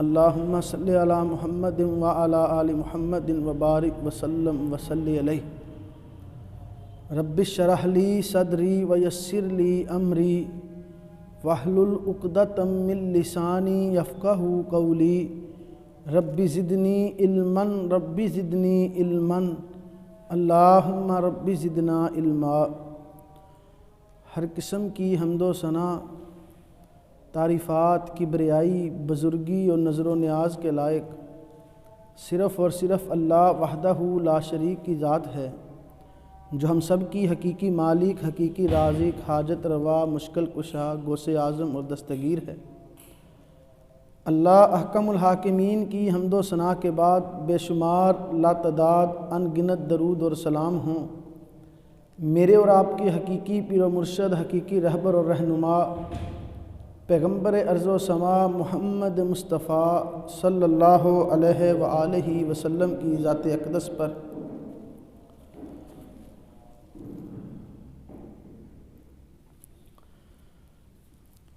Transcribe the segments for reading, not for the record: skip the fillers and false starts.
अल्लाहुम्मा सल्लि अला मुहम्मदिन व अला आलि मुहम्मदिन व बारिक वसल्लम वसल्लि अलैहि। रब्बिश शरह ली सदरी व यस्सिर ली अमरी वहलुल उक़दतम मिन लिसानी यफ़क़हू क़ौली। रब्बि ज़िदनी इल्मन अल्लाहुम्मा रब्बि ज़िदना इल्मा। हर किस्म की हम्दो सना, तारीफ़ात, किब्रियाई, बुज़ुर्गी और नज़र न्याज के लायक सिर्फ़ और सिर्फ़ अल्लाह वहदहू ला शरीक की ज़ात है, जो हम सब की हकीकी मालिक, हकीकी राज़िक, हाजत रवा, मुश्किल कुशा, गौसे आज़म और दस्तगीर है। अल्लाह अहकमुल हाकिमीन की हम्दो सना के बाद बेशुमार लातदाद अनगिनत दरूद और सलाम हों मेरे और आपके हकीकी पीर व मुर्शद, हकीकी रहबर और रहनुमा पैगम्बर अर्ज़ो समा मोहम्मद मुस्तफ़ा सल्लल्लाहु अलैहि व आलिहि वसल्लम की ज़ात अक़दस पर।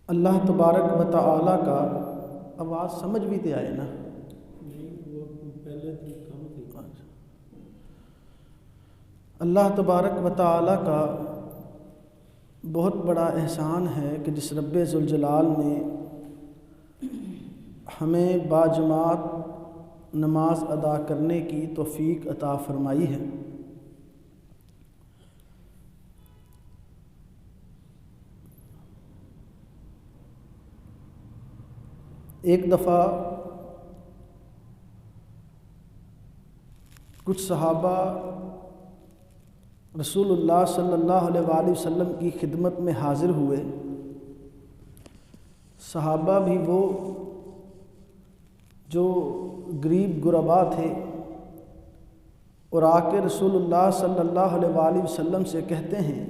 अल्लाह तबारक व तआला का आवाज़ समझ भी तो आए ना? अल्लाह तबारक व तआला का बहुत बड़ा एहसान है कि जिस रब्बे ज़ुल जलाल ने हमें बाजमात नमाज अदा करने की तौफ़ीक अता फ़रमाई है। एक दफ़ा कुछ सहाबा रसूलुल्लाह सल्लल्लाहु अलैहि वसल्लम की खिदमत में हाज़िर हुए। सहाबा भी वो जो गरीब गुरबा थे और आके रसूलुल्लाह सल्लल्लाहु अलैहि वसल्लम से कहते हैं,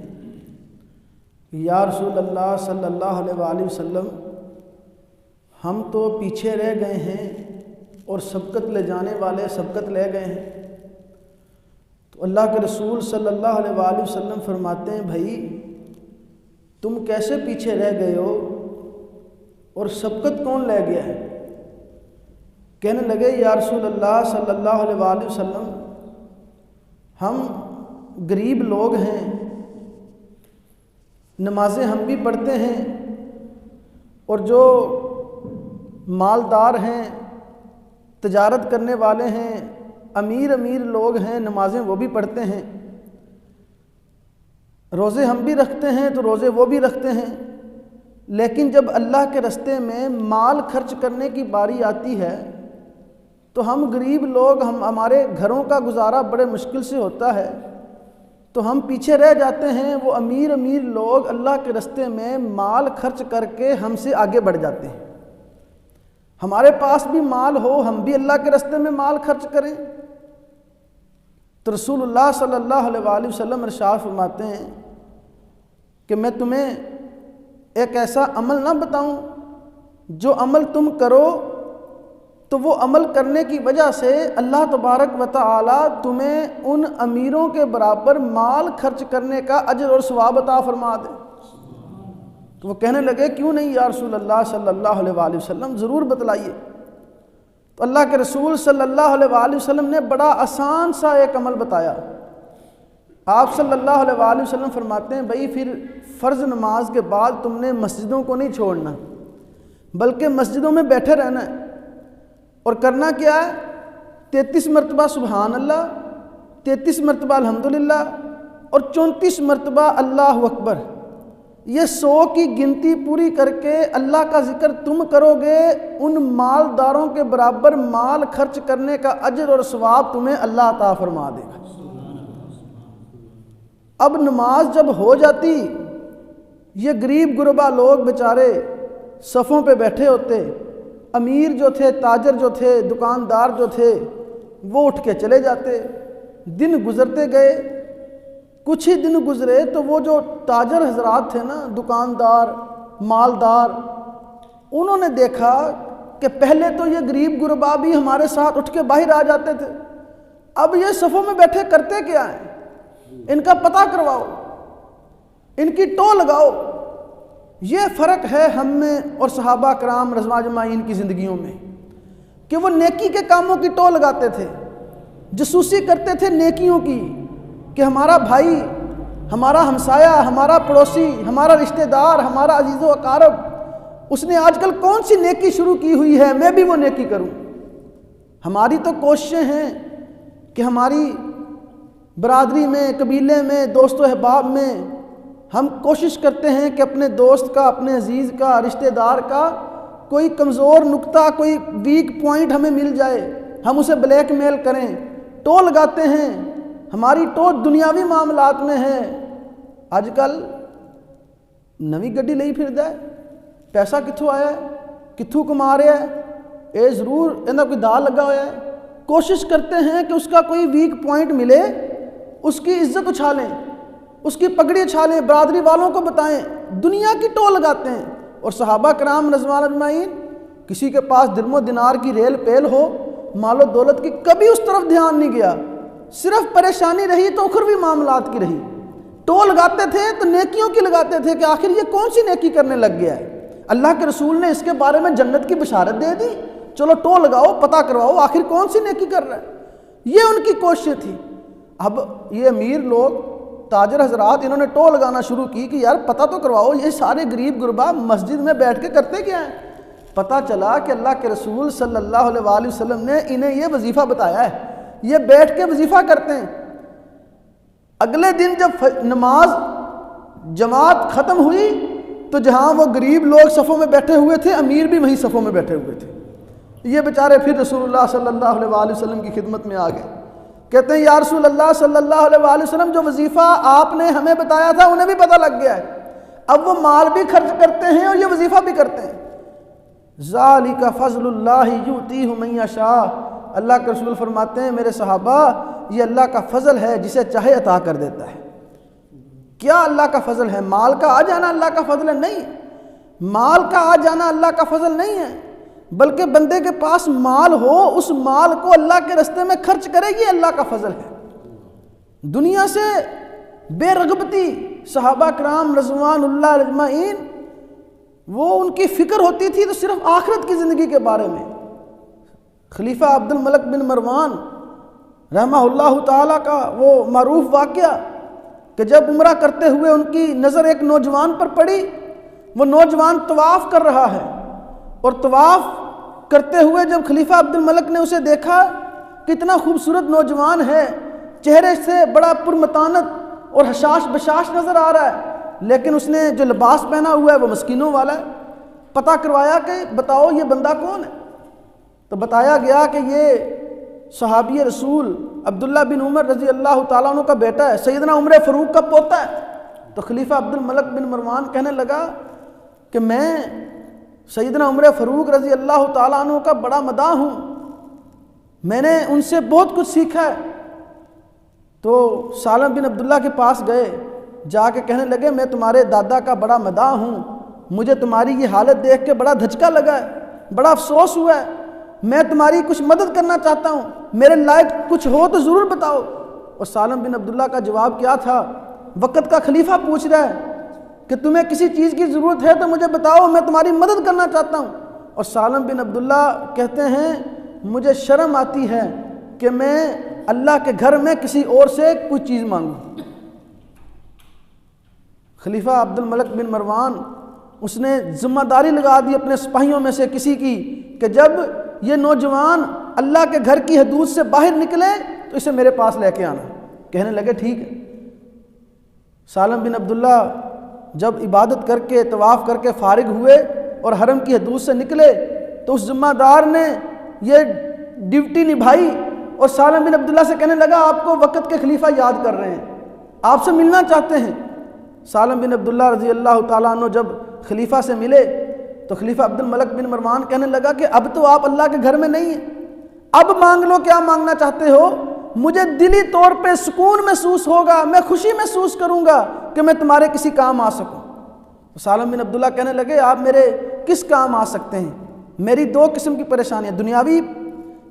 या रसूलुल्लाह सल्लल्लाहु अलैहि वसल्लम, हम तो पीछे रह गए हैं और सबकत ले जाने वाले सबकत ले गए हैं। तो अल्लाह के रसूल सल्लल्लाहु अलैहि वसल्लम फरमाते हैं, भाई तुम कैसे पीछे रह गए हो और सबकत कौन ले गया है? कहने लगे, या रसूलल्लाह सल्लल्लाहु अलैहि वसल्लम, हम गरीब लोग हैं, नमाजें हम भी पढ़ते हैं और जो मालदार हैं, तजारत करने वाले हैं, अमीर लोग हैं, नमाजें वो भी पढ़ते हैं, रोज़े हम भी रखते हैं तो रोज़े वो भी रखते हैं, लेकिन जब अल्लाह के रास्ते में माल खर्च करने की बारी आती है तो हम गरीब लोग, हमारे घरों का गुजारा बड़े मुश्किल से होता है, तो हम पीछे रह जाते हैं। वो अमीर लोग अल्लाह के रास्ते में माल खर्च करके हमसे आगे बढ़ जाते हैं। हमारे पास भी माल हो, हम भी अल्लाह के रास्ते में माल खर्च करें। तो रसूलुल्लाह सल्लल्लाहु अलैहि वसल्लम इरशाद फरमाते हैं कि मैं तुम्हें एक ऐसा अमल ना बताऊं, जो अमल तुम करो तो वो अमल करने की वजह से अल्लाह तबारक व तआला तुम्हें उन अमीरों के बराबर माल खर्च करने का अजर और सवाब अता फरमा दे। तो वो कहने लगे, क्यों नहीं या रसूलल्लाह सल्लल्लाहु अलैहि वसल्लम, ज़रूर बतलाइए। तो अल्लाह के रसूल सल्लल्लाहु अलैहि वसल्लम ने बड़ा आसान सा एक अमल बताया। आप सल्लल्लाहु अलैहि वसल्लम फरमाते हैं, भाई फिर फ़र्ज़ नमाज के बाद तुमने मस्जिदों को नहीं छोड़ना, बल्कि मस्जिदों में बैठे रहना है। और करना क्या है? 33 मरतबा सुबहान अल्लाह, 33 मरतबा अल्हम्दुलिल्लाह और 34 मरतबा अल्लाहु अकबर। ये 100 की गिनती पूरी करके अल्लाह का जिक्र तुम करोगे, उन मालदारों के बराबर माल खर्च करने का अजर और सवाब तुम्हें अल्लाह अता फरमा देगा। अब नमाज जब हो जाती, ये गरीब गुरबा लोग बेचारे सफ़ों पे बैठे होते, अमीर जो थे, ताजर जो थे, दुकानदार जो थे, वो उठ के चले जाते। दिन गुजरते गए, कुछ ही दिन गुजरे तो वो जो ताजर हजरात थे ना, दुकानदार, मालदार, उन्होंने देखा कि पहले तो ये गरीब गुरबा भी हमारे साथ उठ के बाहर आ जाते थे, अब ये सफ़ों में बैठे करते क्या हैं? इनका पता करवाओ, इनकी टो लगाओ। ये फ़र्क है हम में और सहाबा कराम रज़वा अजमाइन की ज़िंदगियों में। कि वो नेकी के कामों की टोह लगाते थे, जासूसी करते थे नेकियों की, कि हमारा भाई, हमारा हमसाया, हमारा पड़ोसी, हमारा रिश्तेदार, हमारा अजीज़ो अकारब, उसने आजकल कौन सी नेकी शुरू की हुई है, मैं भी वो नेकी करूं। हमारी तो कोशिशें हैं कि हमारी बरादरी में, कबीले में, दोस्तों अहबाब में हम कोशिश करते हैं कि अपने दोस्त का, अपने अजीज़ का, रिश्तेदार का कोई कमज़ोर नुक्ता, कोई वीक पॉइंट हमें मिल जाए, हम उसे ब्लैकमेल करें, टोह लगाते हैं। हमारी टोह दुनियावी मामलात में है। आजकल नवी गड्डी नहीं फिर जाए, पैसा कित्थों आया है, कित्थों कमा रहा है, ये ज़रूर इन्हें कोई दाल लगा हुआ है। कोशिश करते हैं कि उसका कोई वीक पॉइंट मिले, उसकी इज्जत उछालें, उसकी पगड़ी उछालें, बरादरी वालों को बताएं, दुनिया की टोह लगाते हैं। और सहाबा कराम रज़वान अजमाइन, किसी के पास दिरमो दिनार की रेल पेल हो, मालो दौलत की, कभी उस तरफ ध्यान नहीं गया। सिर्फ परेशानी रही तो उखरवी मामलात की रही। टोह लगाते थे तो नेकियों की लगाते थे कि आखिर ये कौन सी नेकी करने लग गया है। अल्लाह के रसूल ने इसके बारे में जन्नत की बशारत दे दी, चलो टोह लगाओ, पता करवाओ आखिर कौन सी नेकी कर रहा है। ये उनकी कोशिश थी। अब ये अमीर लोग, ताजर हजरात, इन्होंने टोह लगाना शुरू की कि यार पता तो करवाओ, ये सारे गरीब गुरबा मस्जिद में बैठ के करते क्या हैं। पता चला कि अल्लाह के रसूल सल्लल्लाहु अलैहि वसल्लम ने इन्हें ये वजीफ़ा बताया है, ये बैठ के वजीफ़ा करते हैं। अगले दिन जब नमाज जमात ख़त्म हुई तो जहाँ वो गरीब लोग सफ़ों में बैठे हुए थे, अमीर भी वहीं सफ़ों में बैठे हुए थे। ये बेचारे फिर रसूलुल्लाह सल्लल्लाहु अलैहि वसल्लम की खिदमत में आ गए। कहते हैं या रसूलल्लाह सल्लल्लाहु अलैहि वसल्लम, जो वजीफ़ा आपने हमें बताया था उन्हें भी पता लग गया है, अब वो माल भी खर्च करते हैं और ये वजीफ़ा भी करते हैं। ज़ालिका फ़ज़लुल्लाहि युतीहु मन यशा। अल्लाह के रसूल फरमाते हैं मेरे सहाबा, ये अल्लाह का फ़ज़ल है, जिसे चाहे अता कर देता है। क्या अल्लाह का फ़ज़ल है? माल का आ जाना अल्लाह का फ़ज़ल है? नहीं, माल का आ जाना अल्लाह का फ़ज़ल नहीं है, बल्कि बंदे के पास माल हो, उस माल को अल्लाह के रास्ते में खर्च करे, ये अल्लाह का फ़ज़ल है। दुनिया से बेरग़बती सहाबा कराम रज़वानुल्लाह अजमाइन, वो उनकी फ़िक्र होती थी तो सिर्फ आखिरत की ज़िंदगी के बारे में। खलीफा अब्दुल मलिक बिन मरवान रहमहुल्लाह ताला का वो मारूफ वाक़या कि जब उम्रा करते हुए उनकी नज़र एक नौजवान पर पड़ी, वो नौजवान तवाफ़ कर रहा है, और तवाफ़ करते हुए जब खलीफा अब्दुल मलिक ने उसे देखा, कितना खूबसूरत नौजवान है, चेहरे से बड़ा पुरमतानत और हशाश बशाश नज़र आ रहा है, लेकिन उसने जो लिबास पहना हुआ है वो मस्कीनों वाला है। पता करवाया कि बताओ ये बंदा कौन है, तो बताया गया कि ये सहाबी रसूल अब्दुल्ला बिन उमर रज़ी अल्लाह ताला अन्हु का बेटा है, सैयदना उमर फ़ारूक का पोता है। तो खलीफा अब्दुल मलिक बिन मरवान कहने लगा कि मैं सैयदना उमर फ़ारूक रज़ी अल्लाह ताला अन्हु का बड़ा मदाह हूँ, मैंने उनसे बहुत कुछ सीखा है। तो सालम बिन अब्दुल्ला के पास गए, जाके कहने लगे मैं तुम्हारे दादा का बड़ा मदाह हूँ, मुझे तुम्हारी ये हालत देख के बड़ा धचका लगा है, बड़ा अफसोस हुआ है, मैं तुम्हारी कुछ मदद करना चाहता हूँ, मेरे लायक कुछ हो तो ज़रूर बताओ। और सालम बिन अब्दुल्ला का जवाब क्या था? वक़्त का खलीफा पूछ रहा है कि तुम्हें किसी चीज़ की ज़रूरत है तो मुझे बताओ, मैं तुम्हारी मदद करना चाहता हूँ। और सालम बिन अब्दुल्ला कहते हैं मुझे शर्म आती है कि मैं अल्लाह के घर में किसी और से कोई चीज़ मांगूँ। खलीफा अब्दुल मलिक बिन मरवान, उसने ज़िम्मेदारी लगा दी अपने सिपाहियों में से किसी की कि जब ये नौजवान अल्लाह के घर की हदूद से बाहर निकले तो इसे मेरे पास लेके आना। कहने लगे ठीक है। सालम बिन अब्दुल्ला जब इबादत करके तवाफ़ करके फ़ारिग हुए और हरम की हदूद से निकले तो उस ज़िम्मेदार ने ये ड्यूटी निभाई और सालम बिन अब्दुल्ला से कहने लगा आपको वक़्त के खलीफा याद कर रहे हैं, आपसे मिलना चाहते हैं। सालम बिन अब्दुल्ला रज़ी अल्लाह ताला अन्हु जब खलीफा से मिले तो खलीफा अब्दुल मलिक बिन मरवान कहने लगा कि अब तो आप अल्लाह के घर में नहीं हैं, अब मांग लो क्या मांगना चाहते हो, मुझे दिली तौर पे सुकून महसूस होगा, मैं खुशी महसूस करूँगा कि मैं तुम्हारे किसी काम आ सकूँ। तो सालम बिन अब्दुल्ला कहने लगे आप मेरे किस काम आ सकते हैं? मेरी दो किस्म की परेशानियाँ, दुनियावी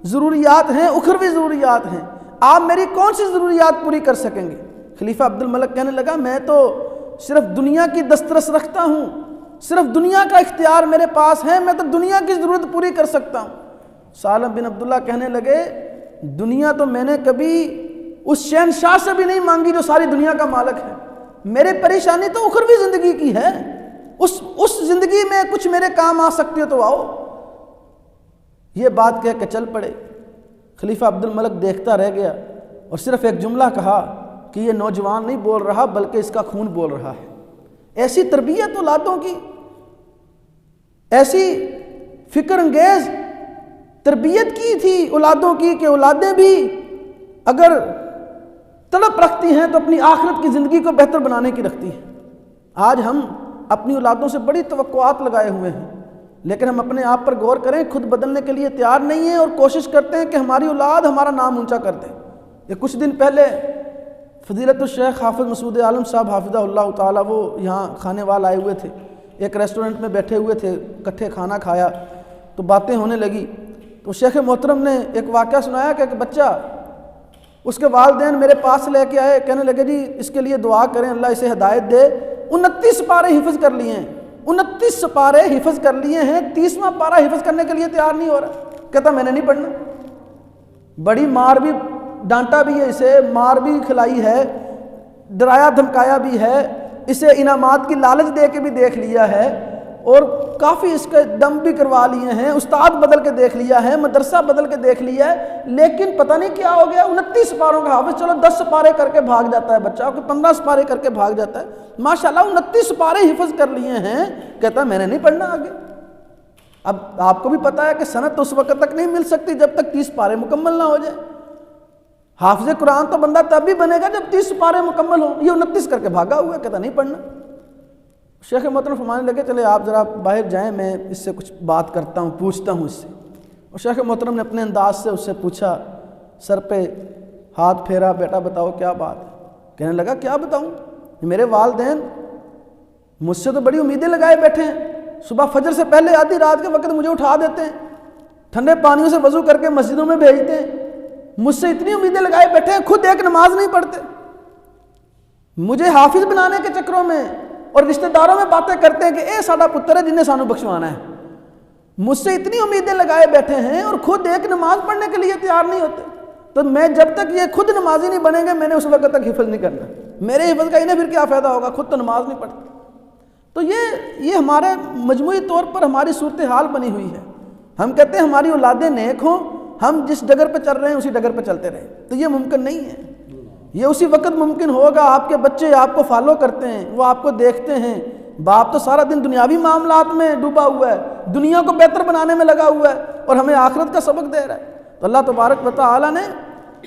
ज़रूरियात हैं, उखरवी ज़रूरियात हैं, आप मेरी कौन सी ज़रूरियात पूरी कर सकेंगे? खलीफा अब्दुल मलिक कहने लगा मैं तो सिर्फ दुनिया की दस्तरस रखता हूँ, सिर्फ दुनिया का इख्तियार मेरे पास है, मैं तो दुनिया की ज़रूरत पूरी कर सकता हूँ। सालम बिन अब्दुल्ला कहने लगे, दुनिया तो मैंने कभी उस शहनशाह से भी नहीं मांगी जो सारी दुनिया का मालिक है। मेरे परेशानी तो उखरवी ज़िंदगी की है, उस ज़िंदगी में कुछ मेरे काम आ सकती हो तो आओ। ये बात कह के चल पड़े। खलीफा अब्दुल मलिक देखता रह गया और सिर्फ एक जुमला कहा कि ये नौजवान नहीं बोल रहा बल्कि इसका खून बोल रहा है। ऐसी तरबियत औलादों की, ऐसी फिक्र अंगेज तरबियत की थी औलादों की कि औलादें भी अगर तड़प रखती हैं तो अपनी आखिरत की ज़िंदगी को बेहतर बनाने की रखती हैं। आज हम अपनी औलादों से बड़ी तवक्कुआत लगाए हुए हैं, लेकिन हम अपने आप पर गौर करें, खुद बदलने के लिए तैयार नहीं हैं और कोशिश करते हैं कि हमारी औलाद हमारा नाम ऊंचा कर दे। ये कुछ दिन पहले फ़ज़ीलतुल शेख हाफ़िज़ मसूद आलम साहब हाफ़िज़हुल्लाह ताला, वो यहाँ खाने वाले आए हुए थे, एक रेस्टोरेंट में बैठे हुए थे, इकट्ठे खाना खाया तो बातें होने लगी। तो शेख मोहतरम ने एक वाक़या सुनाया कि एक बच्चा, उसके वालिदैन मेरे पास लेके आए, कहने लगे जी इसके लिए दुआ करें अल्लाह इसे हिदायत दे। 29 पारे हिफ्ज़ कर लिए हैं, 29 पारे हिफ्ज़ कर लिए हैं, 30वां पारा हिफ्ज़ करने के लिए तैयार नहीं हो रहा। कहता मैंने नहीं पढ़ना। बड़ी मार भी, डांटा भी है इसे, मार भी खिलाई है, डराया धमकाया भी है, इसे इनामात की लालच दे के भी देख लिया है और काफ़ी इसके दम भी करवा लिए हैं, उस्ताद बदल के देख लिया है, मदरसा बदल के देख लिया है, लेकिन पता नहीं क्या हो गया। 29 पारों का हाफिज, चलो 10 पारे करके भाग जाता है बच्चा, 15 पारे करके भाग जाता है, माशाल्लाह 29 पारे हिफ्ज़ कर लिए हैं। कहता मैंने नहीं पढ़ना आगे। अब आपको भी पता है कि सनद तो उस वक्त तक नहीं मिल सकती जब तक 30 पारे मुकम्मल ना हो जाए। हाफिज़ कुरान तो बंदा तब भी बनेगा जब 30 पारे मुकम्मल हो। ये 29 करके भागा हुआ है, कहता नहीं पढ़ना। शेख मोहतरम फरमाने लगे चले आप ज़रा बाहर जाएं, मैं इससे कुछ बात करता हूँ, पूछता हूँ इससे। और शेख मोहतरम ने अपने अंदाज से उससे पूछा, सर पे हाथ फेरा, बेटा बताओ क्या बात है। कहने लगा क्या बताऊँ, मेरे वालिदैन मुझसे तो बड़ी उम्मीदें लगाए बैठे हैं, सुबह फजर से पहले आधी रात के वक्त मुझे उठा देते हैं, ठंडे पानियों से वज़ू करके मस्जिदों में भेजते हैं, मुझसे इतनी उम्मीदें लगाए बैठे हैं, खुद एक नमाज नहीं पढ़ते, मुझे हाफिज बनाने के चक्करों में और रिश्तेदारों में बातें करते हैं कि ए साडा पुत्र है जिन्हें सानू बख्शवाना है। मुझसे इतनी उम्मीदें लगाए बैठे हैं और खुद एक नमाज पढ़ने के लिए तैयार नहीं होते। तो मैं जब तक ये खुद नमाजी नहीं बनेंगे मैंने उस वक्त तक हिफ्ज़ नहीं करना। मेरे हिफ्ज़ का इन्हें फिर क्या फ़ायदा होगा, खुद तो नमाज नहीं पढ़ते। तो ये हमारे मजमूई तौर पर हमारी सूरत हाल बनी हुई है। हम कहते हैं हमारी औलादें नेक हों, हम जिस डगर पर चल रहे हैं उसी डगर पर चलते रहें, तो ये मुमकिन नहीं है। ये उसी वक्त मुमकिन होगा आपके बच्चे आपको फॉलो करते हैं, वो आपको देखते हैं। बाप तो सारा दिन दुनियावी मामलात में डूबा हुआ है, दुनिया को बेहतर बनाने में लगा हुआ है और हमें आखिरत का सबक दे रहा है। तो अल्लाह तबारक व तआला ने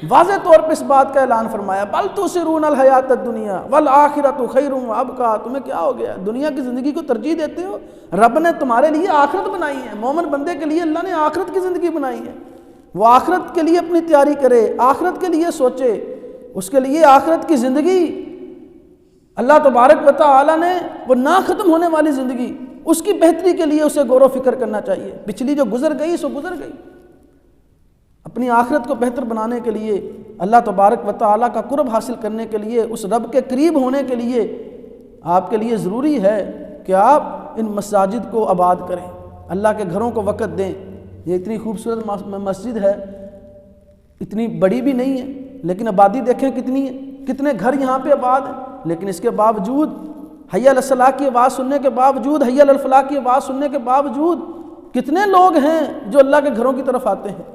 वाज़ेह तौर पर इस बात का ऐलान फरमाया, बल तुसिरूनल हयातद दुनिया वल आखिरतु खैरुम व अबका। तुम्हें क्या हो गया, दुनिया की ज़िंदगी को तरजीह देते हो? रब ने तुम्हारे लिए आखिरत बनाई है। मोमिन बंदे के लिए अल्लाह ने आखिरत की ज़िंदगी बनाई है। वो आखिरत के लिए अपनी तैयारी करे, आखिरत के लिए सोचे, उसके लिए आखिरत की ज़िंदगी अल्लाह तबारक व तआला ने वो ना ख़त्म होने वाली ज़िंदगी, उसकी बेहतरी के लिए उसे गौर व फिक्र करना चाहिए। पिछली जो गुजर गई सो गुजर गई। अपनी आखिरत को बेहतर बनाने के लिए, अल्लाह तबारक व तआला का कुर्ब हासिल करने के लिए, उस रब के करीब होने के लिए आपके लिए ज़रूरी है कि आप इन मसाजिद को आबाद करें, अल्लाह के घरों को वक़्त दें। ये इतनी खूबसूरत मस्जिद है, इतनी बड़ी भी नहीं है, लेकिन आबादी देखें कितनी है, कितने घर यहाँ पे आबाद हैं। लेकिन इसके बावजूद हय्या अल सलाह की आवाज़ सुनने के बावजूद, हय्या अल फलाह की आवाज़ सुनने के बावजूद कितने लोग हैं जो अल्लाह के घरों की तरफ आते हैं।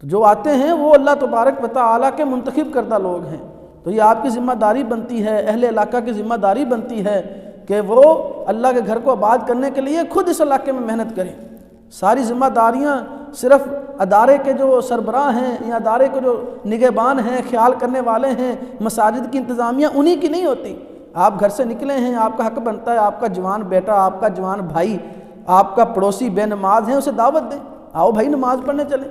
तो जो आते हैं वो अल्लाह तबारक व तआला के मुंतखब करदा लोग हैं। तो ये आपकी ज़िम्मेदारी बनती है, अहले इलाका की ज़िम्मेदारी बनती है कि वो अल्लाह के घर को आबाद करने के लिए खुद इस इलाके में मेहनत करें। सारी ज़िम्मेदारियाँ सिर्फ अदारे के जो सरबराह हैं या अदारे के जो निगहबान हैं, ख्याल करने वाले हैं, मसाजिद की इंतज़ामिया उन्हीं की नहीं होती। आप घर से निकले हैं, आपका हक़ बनता है आपका जवान बेटा, आपका जवान भाई, आपका पड़ोसी बेनमाज है, उसे दावत दें, आओ भाई नमाज पढ़ने चलें,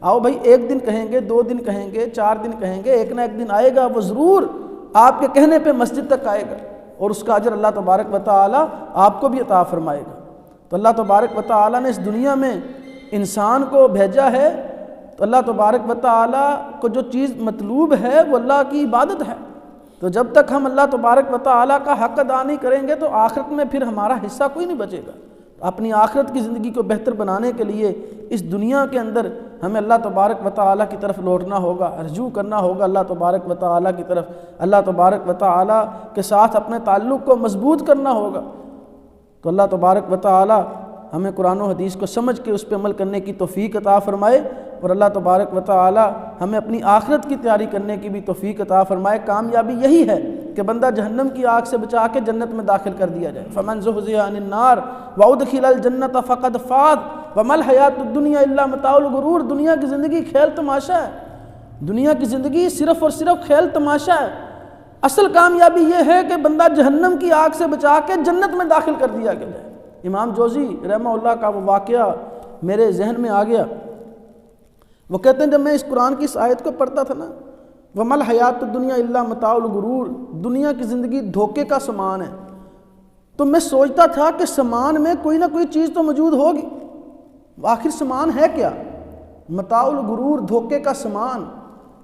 आओ भाई। 1 दिन कहेंगे, 2 दिन कहेंगे, 4 दिन कहेंगे, एक ना एक दिन आएगा वो ज़रूर आपके कहने पे मस्जिद तक आएगा और उसका अजर अल्लाह तबारक व तआला आपको भी अता फरमाएगा। तो अल्लाह तबारक व तआला ने इस दुनिया में इंसान को भेजा है, तो अल्लाह तबारक व तआला को जो चीज़ मतलूब है वो अल्लाह की इबादत है। तो जब तक हम अल्लाह तबारक व तआला का हक़ अदा नहीं करेंगे तो आखिरत में फिर हमारा हिस्सा कोई नहीं बचेगा। अपनी आखिरत की ज़िंदगी को बेहतर बनाने के लिए इस दुनिया के अंदर हमें अल्लाह तबारक व तआला की तरफ लौटना होगा, रजू करना होगा अल्लाह तबारक व तआला की तरफ, अल्लाह तबारक व तआला के साथ अपने ताल्लुक़ को मजबूत करना होगा। तो अल्लाह तबारक व तआला हमें कुरान और हदीस को समझ के उस पर अमल करने की तौफ़ीक अता फ़रमाए और अल्लाह तबारक व तआला हमें अपनी आखिरत की तैयारी करने की भी तौफ़ीक अता फ़रमाए। कामयाबी यही है कि बंदा जहन्नम की आग से बचा के जन्नत में दाखिल कर दिया जाए। फ़मन ज़ुहज़िहा अनिन नार व उदखिलल जन्नत फ़क़द फ़ाज़ वमल हयातुद दुनिया इल्ला मताउल गुरूर। दुनिया की ज़िंदगी खेल तमाशा है, दुनिया की ज़िंदगी सिर्फ़ और सिर्फ खेल तमाशा है। असल कामयाबी ये है कि बंदा जहन्नम की आग से बचा के जन्नत में दाखिल कर दिया गया। इमाम जोज़ी रहमहुल्लाह का वो वाक़या मेरे जहन में आ गया। वो कहते हैं जब मैं इस कुरान की इस आयत को पढ़ता था ना, वमल हयात दुनिया इल्ला मताउल गुरूर, दुनिया की ज़िंदगी धोखे का सामान है, तो मैं सोचता था कि सामान में कोई ना कोई चीज़ तो मौजूद होगी। आखिर सामान है क्या? मताउल गुरूर, धोखे का सामान।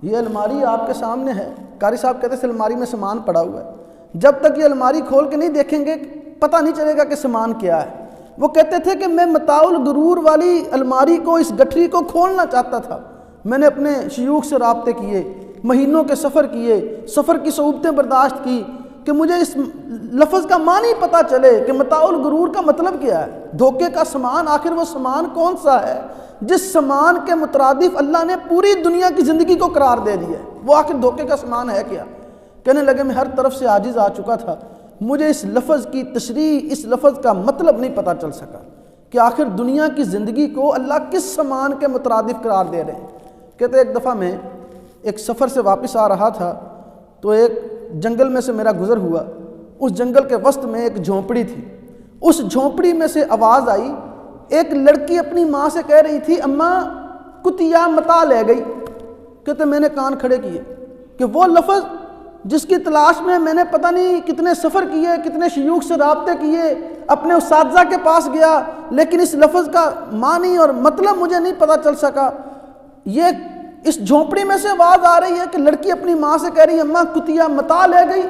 ये अलमारी आपके सामने है, कारी साहब कहते हैं अलमारी में सामान पड़ा हुआ है। जब तक ये अलमारी खोल के नहीं देखेंगे पता नहीं चलेगा कि सामान क्या है। वो कहते थे कि मैं मताउल गुरूर वाली अलमारी को, इस गठरी को खोलना चाहता था। मैंने अपने शयूख से राब्ते किए, महीनों के सफ़र किए, सफ़र की सऊबतें बर्दाश्त की कि मुझे इस लफ्ज़ का मानी पता चले कि मताउल गुरूर का मतलब क्या है, धोखे का सामान। आखिर वो सामान कौन सा है जिस सामान के मुतरादिफ अल्लाह ने पूरी दुनिया की ज़िंदगी को करार दे दिया है? वो आखिर धोखे का सामान है क्या? कहने लगे मैं हर तरफ से आजिज़ आ चुका था, मुझे इस लफ्ज़ की तशरीह, इस लफ्ज़ का मतलब नहीं पता चल सका कि आखिर दुनिया की ज़िंदगी को अल्लाह किस सामान के मुतरादिफ करार दे रहे हैं। कहते एक दफ़ा मैं एक सफ़र से वापस आ रहा था तो एक जंगल में से मेरा गुज़र हुआ। उस जंगल के वस्त में एक झोंपड़ी थी। उस झोंपड़ी में से आवाज़ आई, एक लड़की अपनी माँ से कह रही थी अम्मा कुतिया मता ले गई। कहते मैंने कान खड़े किए कि वो लफ्ज़ जिसकी तलाश में मैंने पता नहीं कितने सफ़र किए, कितने शयूख से राब्ते किए, अपने उस्ताज़ा के पास गया, लेकिन इस लफ्ज़ का मानी और मतलब मुझे नहीं पता चल सका। ये इस झोंपड़ी में से आवाज़ आ रही है कि लड़की अपनी माँ से कह रही है अम्मा कुतिया मता ले गई।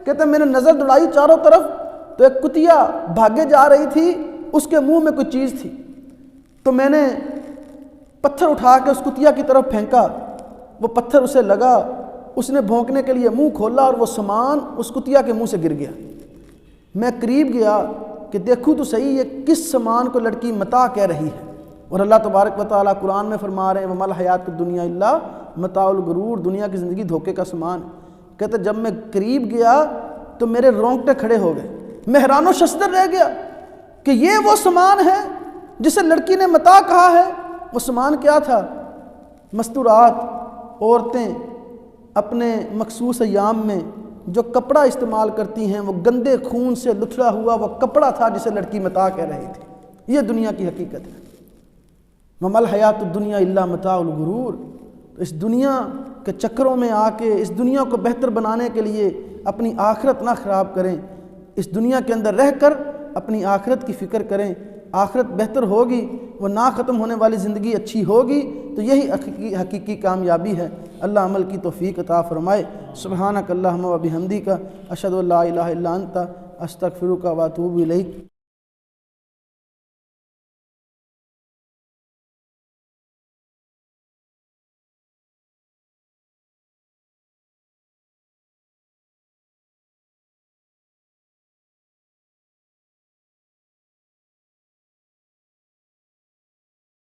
कहते मैंने नज़र दौड़ाई चारों तरफ तो एक कुतिया भागे जा रही थी, उसके मुंह में कोई चीज़ थी। तो मैंने पत्थर उठा के उस कुतिया की तरफ फेंका, वो पत्थर उसे लगा, उसने भौंकने के लिए मुंह खोला और वो सामान उस कुतिया के मुंह से गिर गया। मैं करीब गया कि देखूँ तो सही ये किस सामान को लड़की मता कह रही है। और अल्लाह तबारक व तआला कुरान में फरमा रहे हैं वमल हयात दुनिया इल्ला मताउल गुरूर, दुनिया की ज़िंदगी धोखे का सामान। कहते जब मैं करीब गया तो मेरे रोंगटे खड़े हो गए, मैं हैरानो शस्तर रह गया कि ये वो सामान है जिसे लड़की ने मता कहा है। वो सामान क्या था? मस्तूरात, औरतें अपने मखसूस अय्याम में जो कपड़ा इस्तेमाल करती हैं वो गंदे खून से लुथड़ा हुआ वो कपड़ा था जिसे लड़की मता कह रही थी। ये दुनिया की हकीकत है। वमल हयात दुनिया इल्ला मताउल गुरूर। तो इस दुनिया के चक्करों में आके इस दुनिया को बेहतर बनाने के लिए अपनी आखिरत ना ख़राब करें। इस दुनिया के अंदर रहकर अपनी आखिरत की फ़िक्र करें। आखिरत बेहतर होगी, वो ना ख़त्म होने वाली ज़िंदगी अच्छी होगी, तो यही हकीकी कामयाबी है। अल्लाह अमल की तौफ़ीक अता फ़रमाए। सुब्हानक अल्लाहुम्मा व बिहम्दिका अशहदु अल्ला इलाहा इल्ला अंता अस्तगफिरुका व अतूबु इलैक।